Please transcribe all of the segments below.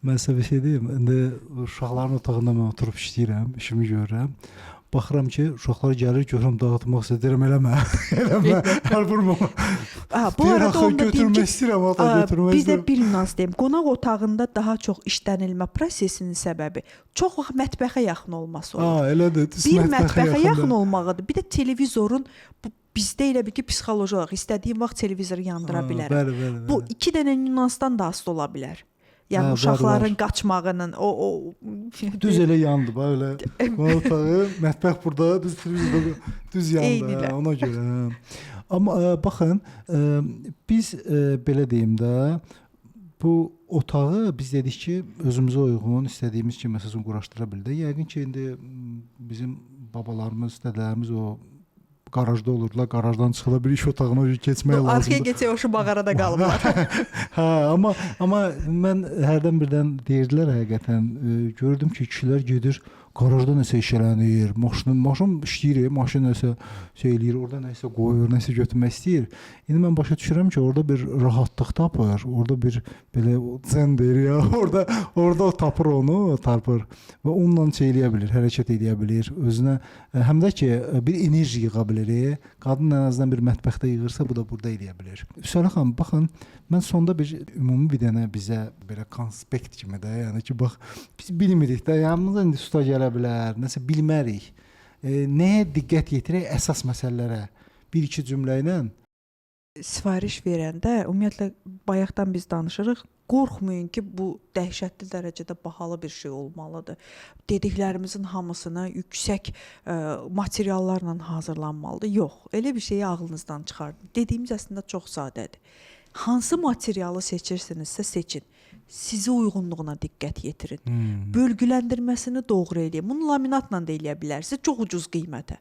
Mən sizə bir şey deyim. İndi uşaqların otağında mən oturub işləyirəm, işimi görürəm. Baxıram ki, uşaqlar gəlir, görürəm dağıtmaq istəyirəm, eləmə. Eləmə, hər vurma. Bu arada onu da deyim ki, istəyirəm, ata götürmək bir də istəyirəm. bir nüans deyim. Qonaq otağında daha çox işlənilmə prosesinin səbəbi çox vaxt mətbəxə yaxın olması olur. Elədir. Bir mətbəxə yaxın olmağıdır. Bir də televizorun bizdə elə bir ki, psixoloji olaraq istədiyim vaxt televizoru yandıra bilərəm. Bəli. Bu iki dənə nüansdan da asılı ola bilər. Yəni uşaqların qaçmağının düz elə yandı belə. Qonaq otağı, mətbəx burada, düz yandı. Ona görə. Amma baxın, biz belə deyim də, bu otağı biz dedik ki, özümüzə uyğun istədiyimiz kimi məsələn quraşdıra bildik. Yəqin ki, indi bizim babalarımız, dədələrimiz o qarajda olurdular, qarajdan çıxıla bir iş otağına keçmək lazımdır. Arxaya keçək, o şu mağarada qalıblar. Amma mən hərdən birdən deyirdilər həqiqətən, gördüm ki, kişilər gedir, qarajda nəsə işlənir, maşın işləyir, maşın nəsə şey eləyir, orada nəsə qoyur, nəsə götürmək istəyir. İndi mən başa düşürəm ki, orada bir rahatlıq tapır, orada bir belə zen deyir ya, orada o tapır onu, tarpır və onunla şey eləyə bilir, hərəkət eləyə bilir, özünə həm də ki, bir enerji yığa bilir. Qadın ən azından bir mətbəxdə yığırsa, bu da burada eləyə bilir. Üstəlik xanım, baxın, mən sonda bir ümumi bir dənə bizə belə konspekt kimi də, yəni ki, bax, biz bilmirik də, yanımıza indi usta gələ bilər, nəsə bilmərik. Nəyə diqqət yetirək əsas məsələlərə? Bir-iki cümlə ilə sifariş verəndə ümumiyyətlə bayaqdan biz danışırıq. Qorxmayın ki, bu dəhşətli dərəcədə bahalı bir şey olmalıdır. Dediklərimizin hamısını yüksək materiallarla hazırlanmalıdır. Yox, elə bir şeyi ağlınızdan çıxardın. Dediyimiz əslində çox sadədir. Hansı materialı seçirsinizsə seçin. Sizə uyğunluğuna diqqət yetirin. Bölgüləndirməsini doğru eləyin. Bunu laminatla da eləyə bilərsiniz, çox ucuz qiymətə.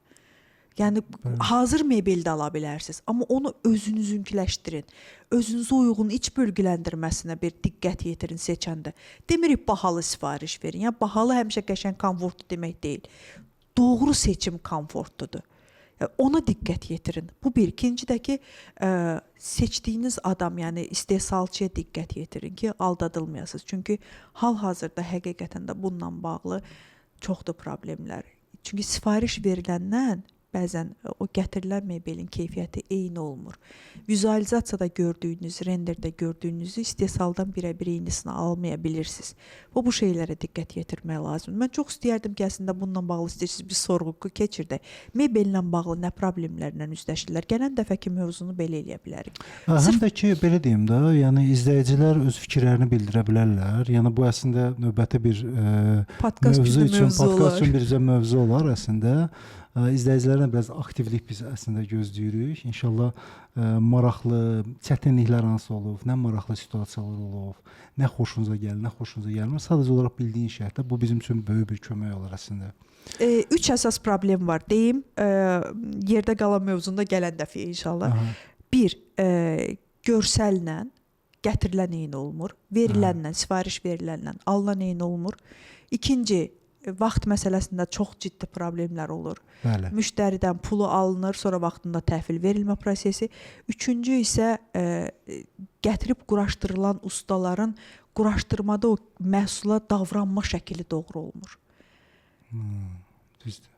Yəni hazır mebel də ala bilərsiniz, amma onu özünüzünkiləşdirin. Özünüzə uyğun iç bölgüləndirməsinə bir diqqət yetirin seçəndə. Demirik bahalı sifariş verin. Yəni bahalı həmişə qəşəng komfortlu demək deyil. Doğru seçim komfortludur. Ona diqqət yetirin. Bu bir. İkinci də ki, seçdiyiniz adam, yəni istehsalçıya diqqət yetirin ki, aldadılmayasınız. Çünki hal-hazırda həqiqətən də bununla bağlı çoxdur problemlər. Çünki sifariş veriləndən bəzən o gətirilən mebelin keyfiyyəti eyni olmur. Vizualizasiyada gördüyünüz, renderdə gördüyünüzü istehsaldan birə-bir eynisini almaya bilirsiniz. Bu şeylərə diqqət yetirmək lazımdır. Mən çox istəyərdim ki, əslində bununla bağlı istəyirsiniz bir sorğu keçirdək. Mebellə bağlı nə problemlərlə üzləşirlər? Gələn dəfəki mövzunu belə eləyə bilərik. Həm də ki, belə deyim də, yəni izləyicilər öz fikirlərini bildirə bilərlər. Yəni bu əslində növbəti bir podkast üçün bir mövzu olar əslində. İzləyicilərlə biraz aktivlik biz əslində gözləyirik. İnşallah maraqlı çətinliklər hansı olub, nə maraqlı situasiyalar olub, nə xoşunuza gəlir, nə xoşunuza gəlmir. Sadəcə olaraq bildiyin şərtdə bu bizim üçün böyük bir kömək olur əslində. 3 əsas problem var. Deyim, yerdə qalan mövzunda gələn dəfə inşallah. 1. Görsəllə gətirilən eyni olmur. Verilənlə, sifariş verilənlə alınan eyni olmur. 2. Vaxt məsələsində çox ciddi problemlər olur. Bəli. Müştəridən pulu alınır, sonra vaxtında təhvil verilmə prosesi. 3. isə gətirib quraşdırılan ustaların quraşdırmada o məhsula davranma şəkli doğru olmur. Düzdür.